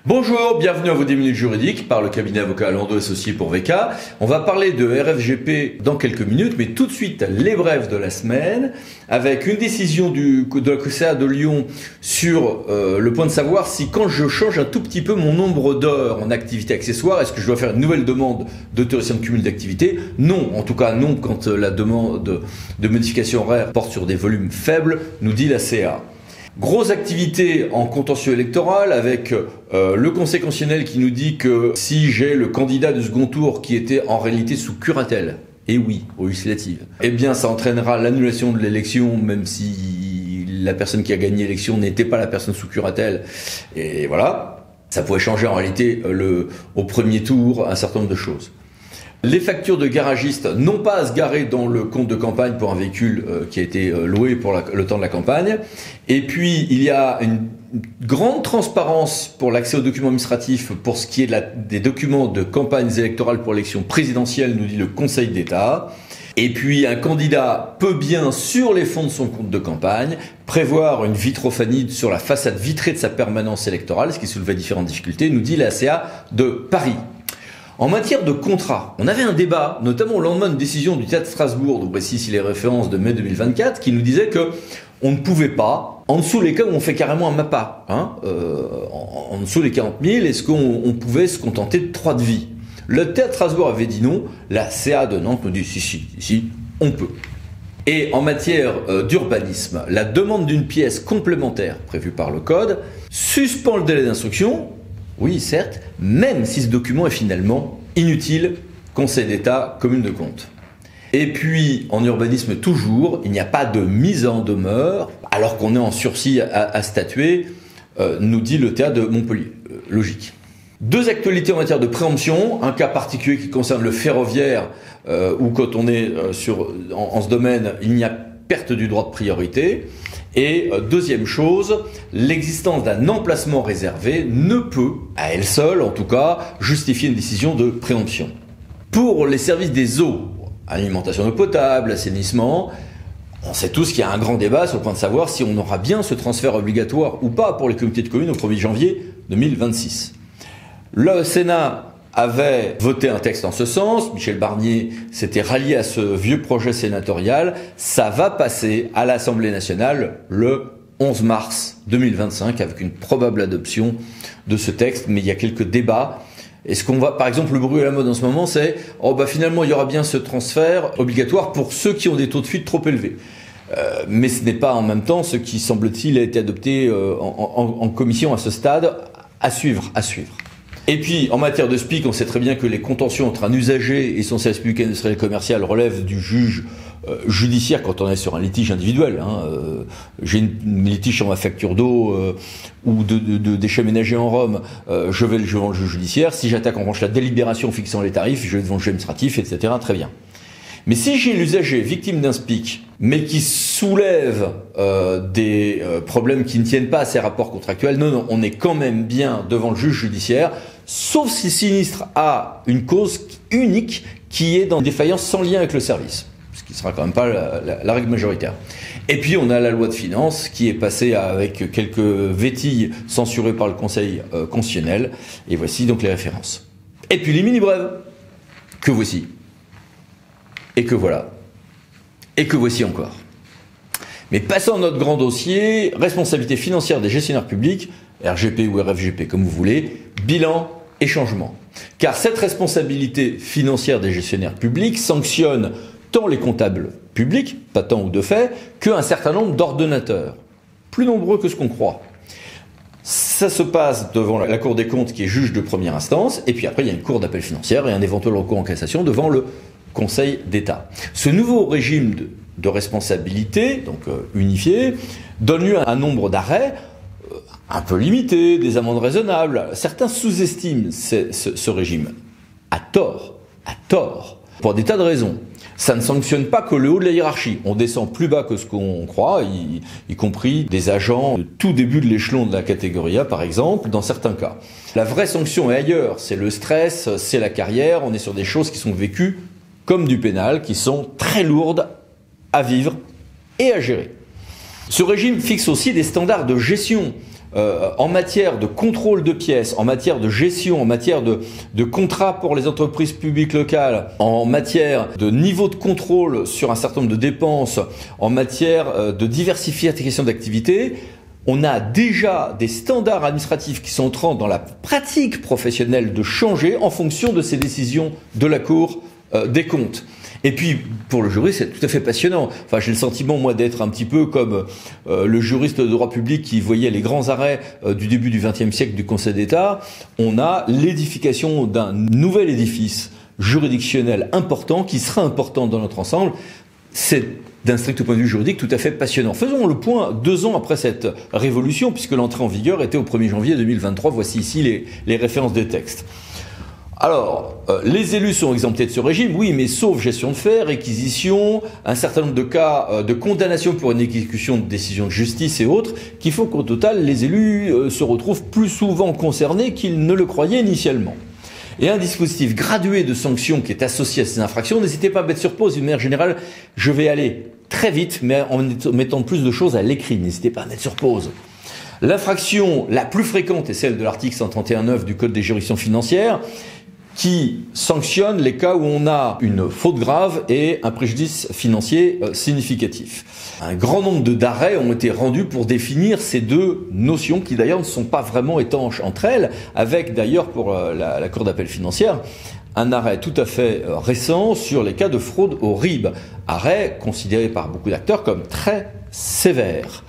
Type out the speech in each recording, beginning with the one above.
Bonjour, bienvenue à vos 10 minutes juridiques par le cabinet avocat Lando Associés pour VK. On va parler de RFGP dans quelques minutes, mais tout de suite les brèves de la semaine avec une décision de la CSA de Lyon sur le point de savoir si quand je change un tout petit peu mon nombre d'heures en activité accessoire, est-ce que je dois faire une nouvelle demande d'autorisation de cumul d'activité? Non, en tout cas non quand la demande de modification horaire porte sur des volumes faibles, nous dit la CA. Grosse activité en contentieux électoral avec le Conseil constitutionnel qui nous dit que si j'ai le candidat de second tour qui était en réalité sous curatelle, et oui, aux législatives, eh bien ça entraînera l'annulation de l'élection même si la personne qui a gagné l'élection n'était pas la personne sous curatelle. Et voilà, ça pourrait changer en réalité au premier tour un certain nombre de choses. Les factures de garagistes n'ont pas à se garer dans le compte de campagne pour un véhicule qui a été loué pour le temps de la campagne. Et puis, il y a une grande transparence pour l'accès aux documents administratifs pour ce qui est des documents de campagnes électorales pour l'élection présidentielle, nous dit le Conseil d'État. Et puis, un candidat peut bien, sur les fonds de son compte de campagne, prévoir une vitrophanie sur la façade vitrée de sa permanence électorale, ce qui soulevait différentes difficultés, nous dit la CA de Paris. En matière de contrat, on avait un débat, notamment au lendemain d'une décision du théâtre de Strasbourg, dont précise les références de mai 2024, qui nous disait que on ne pouvait pas, en dessous les cas où on fait carrément un MAPA, en dessous des 40 000, est-ce qu'on pouvait se contenter de 3 devis? Le théâtre de Strasbourg avait dit non, la CA de Nantes nous dit si, on peut. Et en matière d'urbanisme, la demande d'une pièce complémentaire prévue par le code suspend le délai d'instruction. Oui, certes, même si ce document est finalement inutile, Conseil d'État, commune de compte. Et puis, en urbanisme toujours, il n'y a pas de mise en demeure, alors qu'on est en sursis à statuer, nous dit le théâtre de Montpellier. Logique. Deux actualités en matière de préemption, un cas particulier qui concerne le ferroviaire, où quand on est en ce domaine, il n'y a perte du droit de priorité. Et deuxième chose, l'existence d'un emplacement réservé ne peut, à elle seule en tout cas, justifier une décision de préemption. Pour les services des eaux, alimentation d'eau potable, assainissement, on sait tous qu'il y a un grand débat sur le point de savoir si on aura bien ce transfert obligatoire ou pas pour les comités de communes au 1er janvier 2026. Le Sénat avait voté un texte en ce sens, Michel Barnier s'était rallié à ce vieux projet sénatorial, ça va passer à l'Assemblée nationale le 11 mars 2025 avec une probable adoption de ce texte, mais il y a quelques débats. Est-ce qu'on va, par exemple, le bruit à la mode en ce moment, c'est finalement il y aura bien ce transfert obligatoire pour ceux qui ont des taux de fuite trop élevés. Mais ce n'est pas en même temps ce qui, semble-t-il, a été adopté en commission à ce stade. À suivre. Et puis, en matière de SPIC, on sait très bien que les contentieux entre un usager et son service public industriel et commercial relèvent du juge judiciaire quand on est sur un litige individuel. J'ai une litige sur ma facture d'eau ou de déchets ménagers en Rome, je vais devant le juge judiciaire. Si j'attaque en revanche la délibération fixant les tarifs, je vais devant le juge administratif, etc. Très bien. Mais si j'ai l'usager victime d'un SPIC, mais qui soulève des problèmes qui ne tiennent pas à ses rapports contractuels, non, on est quand même bien devant le juge judiciaire, sauf si le sinistre a une cause unique qui est dans une défaillance sans lien avec le service, ce qui ne sera quand même pas la règle majoritaire. Et puis on a la loi de finances qui est passée avec quelques vétilles censurées par le Conseil constitutionnel, et voici donc les références. Et puis les mini-brèves, que voici. Et que voilà. Et que voici encore. Mais passons à notre grand dossier, responsabilité financière des gestionnaires publics, RGP ou RFGP comme vous voulez, bilan et changement. Car cette responsabilité financière des gestionnaires publics sanctionne tant les comptables publics, pas tant ou de fait, qu'un certain nombre d'ordonnateurs, plus nombreux que ce qu'on croit. Ça se passe devant la Cour des comptes qui est juge de première instance, et puis après il y a une cour d'appel financière et un éventuel recours en cassation devant le Conseil d'État. Ce nouveau régime de responsabilité, donc unifié, donne lieu à un nombre d'arrêts un peu limité, des amendes raisonnables. Certains sous-estiment ce régime. À tort, pour des tas de raisons. Ça ne sanctionne pas que le haut de la hiérarchie. On descend plus bas que ce qu'on croit, y compris des agents de tout début de l'échelon de la catégorie A, par exemple, dans certains cas. La vraie sanction est ailleurs. C'est le stress, c'est la carrière. On est sur des choses qui sont vécues comme du pénal, qui sont très lourdes à vivre et à gérer. Ce régime fixe aussi des standards de gestion en matière de contrôle de pièces, en matière de gestion, en matière de contrats pour les entreprises publiques locales, en matière de niveau de contrôle sur un certain nombre de dépenses, en matière de diversification d'activités, on a déjà des standards administratifs qui sont en train dans la pratique professionnelle de changer en fonction de ces décisions de la Cour des comptes. Et puis, pour le juriste, c'est tout à fait passionnant. Enfin, j'ai le sentiment, moi, d'être un petit peu comme le juriste de droit public qui voyait les grands arrêts du début du XXe siècle du Conseil d'État. On a l'édification d'un nouvel édifice juridictionnel important, qui sera important dans notre ensemble. C'est, d'un strict point de vue juridique, tout à fait passionnant. Faisons le point 2 ans après cette révolution, puisque l'entrée en vigueur était au 1er janvier 2023. Voici ici les références des textes. Alors, les élus sont exemptés de ce régime, oui, mais sauf gestion de faits, réquisition, un certain nombre de cas de condamnation pour une exécution de décisions de justice et autres, qui font qu'au total, les élus se retrouvent plus souvent concernés qu'ils ne le croyaient initialement. Et un dispositif gradué de sanctions qui est associé à ces infractions, n'hésitez pas à mettre sur pause. D'une manière générale, je vais aller très vite, mais en mettant plus de choses à l'écrit. N'hésitez pas à mettre sur pause. L'infraction la plus fréquente est celle de l'article 131.9 du Code des juridictions financières, qui sanctionne les cas où on a une faute grave et un préjudice financier significatif. Un grand nombre d'arrêts ont été rendus pour définir ces deux notions qui d'ailleurs ne sont pas vraiment étanches entre elles, avec d'ailleurs pour la Cour d'appel financière un arrêt tout à fait récent sur les cas de fraude au RIB, arrêt considéré par beaucoup d'acteurs comme très sévère.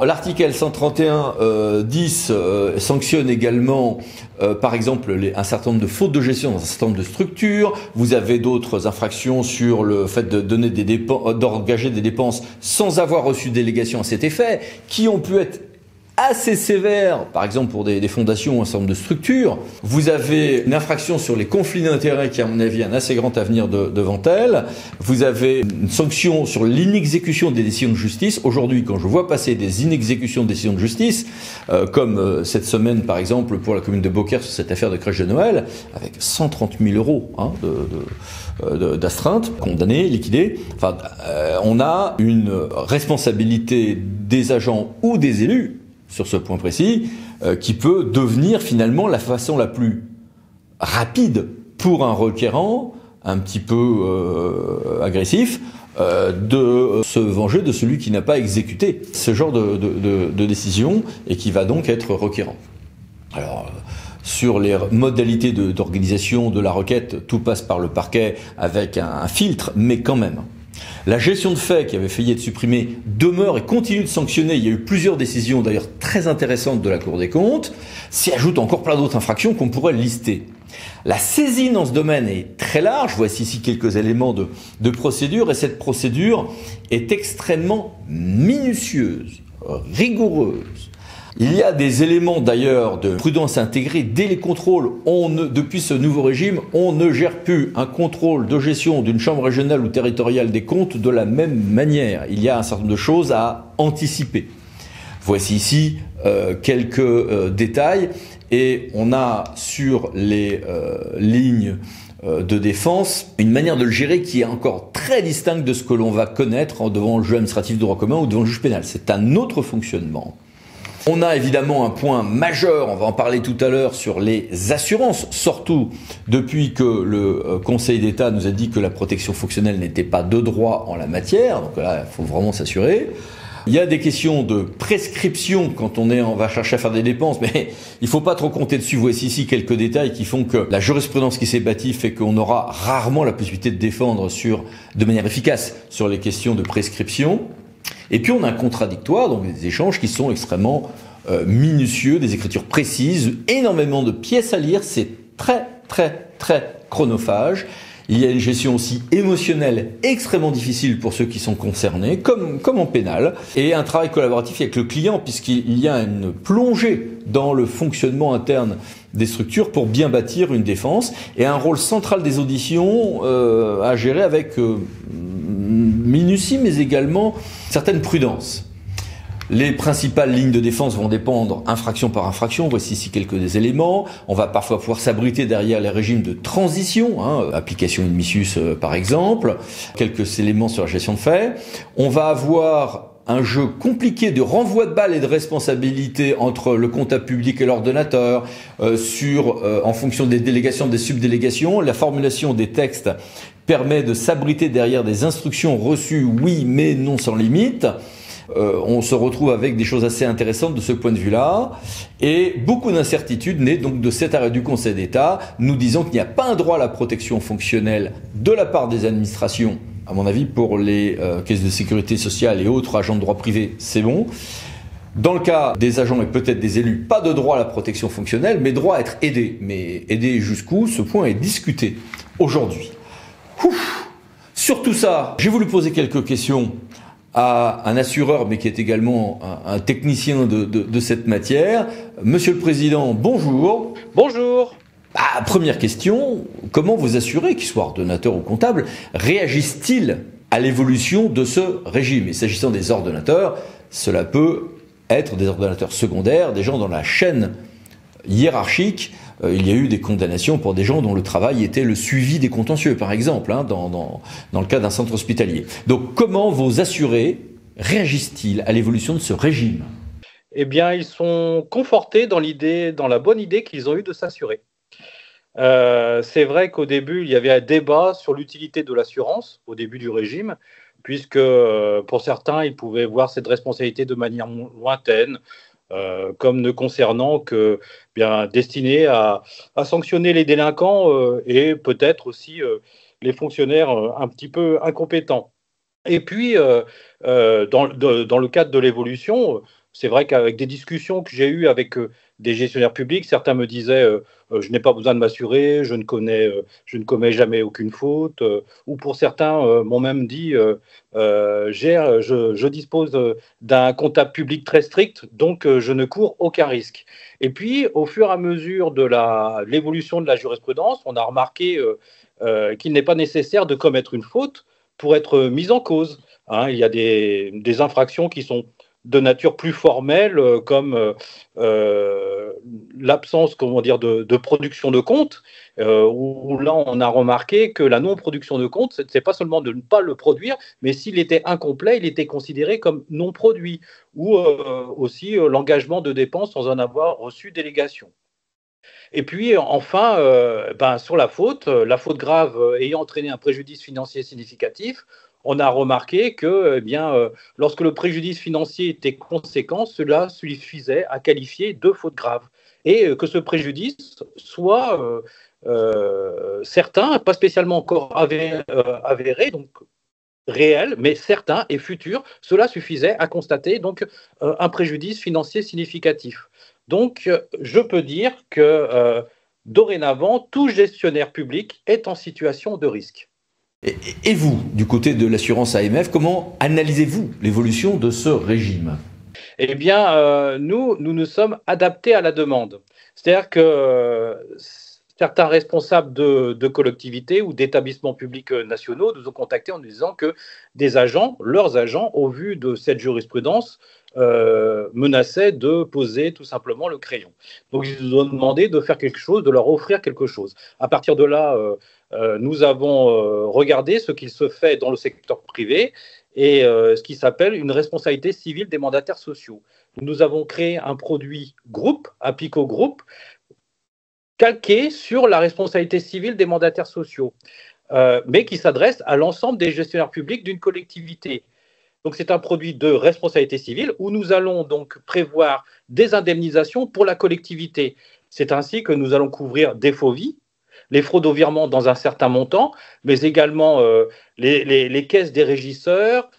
L'article L131-10 sanctionne également, par exemple, un certain nombre de fautes de gestion dans un certain nombre de structures. Vous avez d'autres infractions sur le fait de donner d'engager des dépenses sans avoir reçu délégation à cet effet, qui ont pu être assez sévère, par exemple pour des fondations ou un certain nombre de structures. Vous avez une infraction sur les conflits d'intérêts qui, à mon avis, a un assez grand avenir devant elle. Vous avez une sanction sur l'inexécution des décisions de justice. Aujourd'hui, quand je vois passer des inexécutions de décisions de justice, comme cette semaine, par exemple, pour la commune de Beaucaire sur cette affaire de crèche de Noël, avec 130 000 euros d'astreinte, condamnée, liquidée, enfin, on a une responsabilité des agents ou des élus sur ce point précis, qui peut devenir finalement la façon la plus rapide pour un requérant, un petit peu agressif, de se venger de celui qui n'a pas exécuté ce genre de décision et qui va donc être requérant. Alors, sur les modalités d'organisation de la requête, tout passe par le parquet avec un filtre, mais quand même. La gestion de faits, qui avait failli être supprimée, demeure et continue de sanctionner. Il y a eu plusieurs décisions d'ailleurs très intéressantes de la Cour des comptes. S'y ajoutent encore plein d'autres infractions qu'on pourrait lister. La saisine dans ce domaine est très large. Voici ici quelques éléments de procédure. Et cette procédure est extrêmement minutieuse, rigoureuse. Il y a des éléments d'ailleurs de prudence intégrée dès les contrôles. Depuis ce nouveau régime, on ne gère plus un contrôle de gestion d'une chambre régionale ou territoriale des comptes de la même manière. Il y a un certain nombre de choses à anticiper. Voici ici quelques détails. Et on a sur les lignes de défense une manière de le gérer qui est encore très distincte de ce que l'on va connaître devant le juge administratif de droit commun ou devant le juge pénal. C'est un autre fonctionnement. On a évidemment un point majeur, on va en parler tout à l'heure, sur les assurances, surtout depuis que le Conseil d'État nous a dit que la protection fonctionnelle n'était pas de droit en la matière, donc là, il faut vraiment s'assurer. Il y a des questions de prescription quand on va chercher à faire des dépenses, mais il faut pas trop compter dessus. Voici ici quelques détails qui font que la jurisprudence qui s'est bâtie fait qu'on aura rarement la possibilité de défendre de manière efficace sur les questions de prescription. Et puis on a un contradictoire, donc des échanges qui sont extrêmement minutieux, des écritures précises, énormément de pièces à lire, c'est très très très chronophage. Il y a une gestion aussi émotionnelle extrêmement difficile pour ceux qui sont concernés, comme en pénal, et un travail collaboratif avec le client, puisqu'il y a une plongée dans le fonctionnement interne des structures pour bien bâtir une défense, et un rôle central des auditions à gérer avec minutie, mais également certaine prudence. Les principales lignes de défense vont dépendre infraction par infraction. Voici ici quelques des éléments. On va parfois pouvoir s'abriter derrière les régimes de transition, application in missus par exemple. Quelques éléments sur la gestion de faits. On va avoir un jeu compliqué de renvoi de balles et de responsabilité entre le comptable public et l'ordonnateur, en fonction des délégations, des subdélégations. La formulation des textes permet de s'abriter derrière des instructions reçues, oui, mais non sans limite. On se retrouve avec des choses assez intéressantes de ce point de vue-là. Et beaucoup d'incertitudes nées donc de cet arrêt du Conseil d'État, nous disant qu'il n'y a pas un droit à la protection fonctionnelle de la part des administrations. À mon avis, pour les caisses de sécurité sociale et autres agents de droit privé, c'est bon. Dans le cas des agents et peut-être des élus, pas de droit à la protection fonctionnelle, mais droit à être aidé. Mais aidé jusqu'où? Ce point est discuté aujourd'hui. Sur tout ça, j'ai voulu poser quelques questions à un assureur, mais qui est également un technicien de cette matière. Monsieur le Président, bonjour. Bonjour. Première question, comment vos assurés, qu'ils soient ordonnateurs ou comptables, réagissent-ils à l'évolution de ce régime? Et s'agissant des ordonnateurs, cela peut être des ordonnateurs secondaires, des gens dans la chaîne hiérarchique. Il y a eu des condamnations pour des gens dont le travail était le suivi des contentieux, par exemple, dans le cas d'un centre hospitalier. Donc comment vos assurés réagissent-ils à l'évolution de ce régime? Eh bien, ils sont confortés dans la bonne idée qu'ils ont eue de s'assurer. C'est vrai qu'au début, il y avait un débat sur l'utilité de l'assurance au début du régime, puisque pour certains, ils pouvaient voir cette responsabilité de manière lointaine, comme ne concernant que destiné à sanctionner les délinquants et peut-être aussi les fonctionnaires un petit peu incompétents. Et puis, dans le cadre de l'évolution, c'est vrai qu'avec des discussions que j'ai eues avec des gestionnaires publics, certains me disaient je n'ai pas besoin de m'assurer, je ne commets jamais aucune faute, ou pour certains m'ont même dit je dispose d'un comptable public très strict, donc je ne cours aucun risque. Et puis, au fur et à mesure de l'évolution de la jurisprudence, on a remarqué qu'il n'est pas nécessaire de commettre une faute pour être mis en cause. Il y a des infractions qui sont de nature plus formelle, comme l'absence, de production de compte, où là on a remarqué que la non-production de compte, c'est pas seulement de ne pas le produire, mais s'il était incomplet, il était considéré comme non produit, ou aussi l'engagement de dépenses sans en avoir reçu délégation. Et puis enfin, sur la faute grave ayant entraîné un préjudice financier significatif, on a remarqué que lorsque le préjudice financier était conséquent, cela suffisait à qualifier de faute grave. Et que ce préjudice soit certain, pas spécialement encore avéré, donc réel, mais certain et futur, cela suffisait à constater donc un préjudice financier significatif. Donc, je peux dire que dorénavant, tout gestionnaire public est en situation de risque. Et vous, du côté de l'assurance AMF, comment analysez-vous l'évolution de ce régime? Eh bien, nous sommes adaptés à la demande. C'est-à-dire que certains responsables de collectivités ou d'établissements publics nationaux nous ont contactés en nous disant que leurs agents, au vu de cette jurisprudence, menaçaient de poser tout simplement le crayon. Donc, ils nous ont demandé de faire quelque chose, de leur offrir quelque chose. À partir de là, nous avons regardé ce qu'il se fait dans le secteur privé et ce qui s'appelle une responsabilité civile des mandataires sociaux. Nous avons créé un produit groupe, Apico Group, calqué sur la responsabilité civile des mandataires sociaux, mais qui s'adresse à l'ensemble des gestionnaires publics d'une collectivité. Donc, c'est un produit de responsabilité civile où nous allons donc prévoir des indemnisations pour la collectivité. C'est ainsi que nous allons couvrir des faux vies, les fraudes au virement dans un certain montant, mais également les caisses des régisseurs,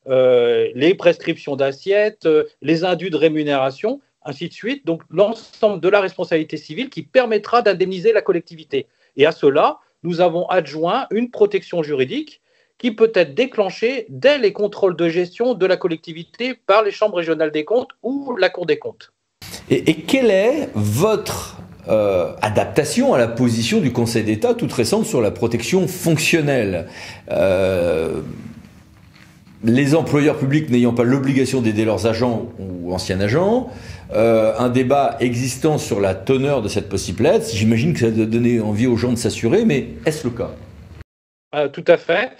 les prescriptions d'assiettes, les indus de rémunération, ainsi de suite. Donc, l'ensemble de la responsabilité civile qui permettra d'indemniser la collectivité. Et à cela, nous avons adjoint une protection juridique qui peut être déclenchée dès les contrôles de gestion de la collectivité par les chambres régionales des comptes ou la Cour des comptes. Et quelle est votre adaptation à la position du Conseil d'État toute récente sur la protection fonctionnelle? Les employeurs publics n'ayant pas l'obligation d'aider leurs agents ou anciens agents, un débat existant sur la teneur de cette possible aide. J'imagine que ça doit donner envie aux gens de s'assurer, mais est-ce le cas? Tout à fait.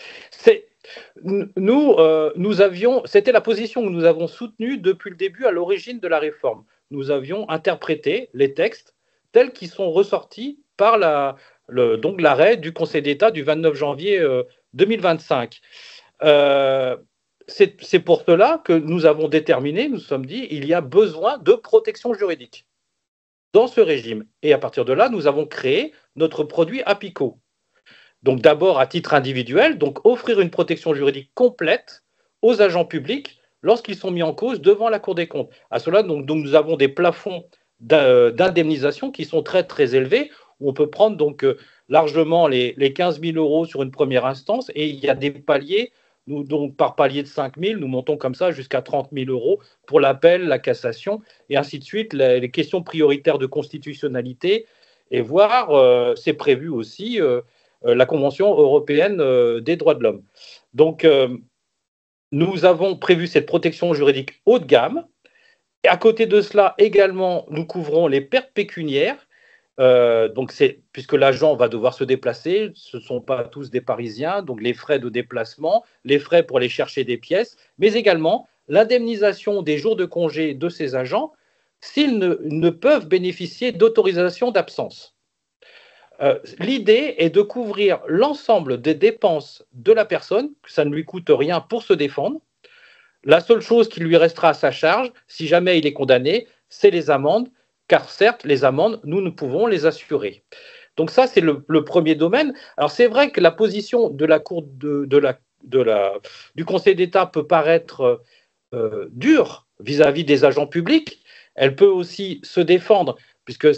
C'était la position que nous avons soutenue depuis le début à l'origine de la réforme. Nous avions interprété les textes tels qu'ils sont ressortis par donc l'arrêt du Conseil d'État du 29 janvier 2025. C'est pour cela que nous avons déterminé, nous sommes dit, il y a besoin de protection juridique dans ce régime. Et à partir de là, nous avons créé notre produit Apico. Donc d'abord à titre individuel, donc offrir une protection juridique complète aux agents publics lorsqu'ils sont mis en cause devant la Cour des comptes. À cela, donc nous avons des plafonds d'indemnisation qui sont très très élevés, où on peut prendre donc largement les 15 000 euros sur une première instance, et il y a des paliers, donc par palier de 5 000, nous montons comme ça jusqu'à 30 000 euros pour l'appel, la cassation, et ainsi de suite, les questions prioritaires de constitutionnalité, et voire, c'est prévu aussi, la Convention européenne des droits de l'homme. Donc, nous avons prévu cette protection juridique haut de gamme. Et à côté de cela, également, nous couvrons les pertes pécuniaires. Puisque l'agent va devoir se déplacer, ce ne sont pas tous des Parisiens, donc les frais de déplacement, les frais pour aller chercher des pièces, mais également l'indemnisation des jours de congé de ces agents s'ils ne peuvent bénéficier d'autorisation d'absence. L'idée est de couvrir l'ensemble des dépenses de la personne, que ça ne lui coûte rien pour se défendre. La seule chose qui lui restera à sa charge, si jamais il est condamné, c'est les amendes, car certes, les amendes, nous ne pouvons les assurer. Donc ça, c'est le premier domaine. Alors c'est vrai que la position de la Cour du Conseil d'État peut paraître dure vis-à-vis des agents publics. Elle peut aussi se défendre, puisque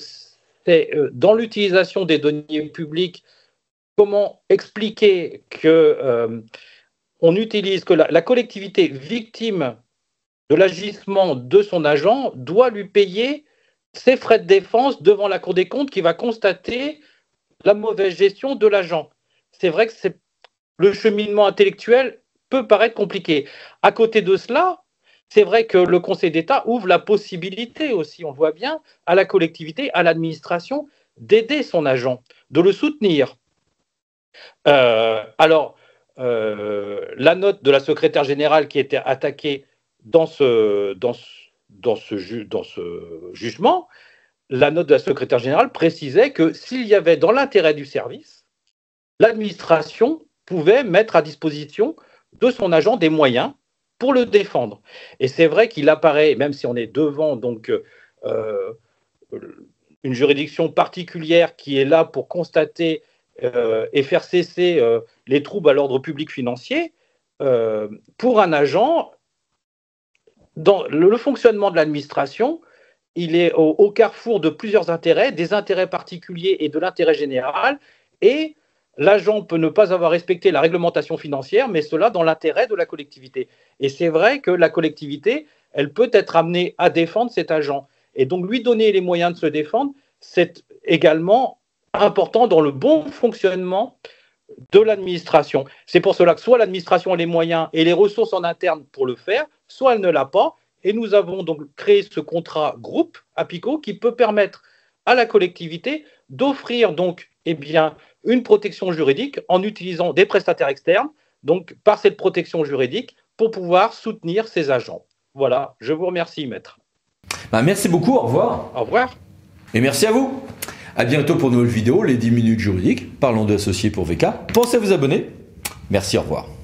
c'est dans l'utilisation des deniers publics, comment expliquer que on utilise, que la collectivité victime de l'agissement de son agent doit lui payer ses frais de défense devant la Cour des comptes qui va constater la mauvaise gestion de l'agent. C'est vrai que le cheminement intellectuel peut paraître compliqué. À côté de cela, c'est vrai que le Conseil d'État ouvre la possibilité aussi, on le voit bien, à la collectivité, à l'administration, d'aider son agent, de le soutenir. La note de la secrétaire générale qui était attaquée dans ce jugement, la note de la secrétaire générale précisait que s'il y avait dans l'intérêt du service, l'administration pouvait mettre à disposition de son agent des moyens pour le défendre. Et c'est vrai qu'il apparaît, même si on est devant donc une juridiction particulière qui est là pour constater et faire cesser les troubles à l'ordre public financier, pour un agent, dans le fonctionnement de l'administration, il est au carrefour de plusieurs intérêts, des intérêts particuliers et de l'intérêt général, et l'agent peut ne pas avoir respecté la réglementation financière, mais cela dans l'intérêt de la collectivité. Et c'est vrai que la collectivité, elle peut être amenée à défendre cet agent. Et donc lui donner les moyens de se défendre, c'est également important dans le bon fonctionnement de l'administration. C'est pour cela que soit l'administration a les moyens et les ressources en interne pour le faire, soit elle ne l'a pas. Et nous avons donc créé ce contrat groupe Apico qui peut permettre à la collectivité d'offrir donc une protection juridique en utilisant des prestataires externes, donc par cette protection juridique, pour pouvoir soutenir ses agents. Voilà, je vous remercie, maître. Merci beaucoup, au revoir. Au revoir. Et merci à vous. À bientôt pour une nouvelle vidéo, les 10 minutes juridiques, parlons d'associés pour VK. Pensez à vous abonner. Merci, au revoir.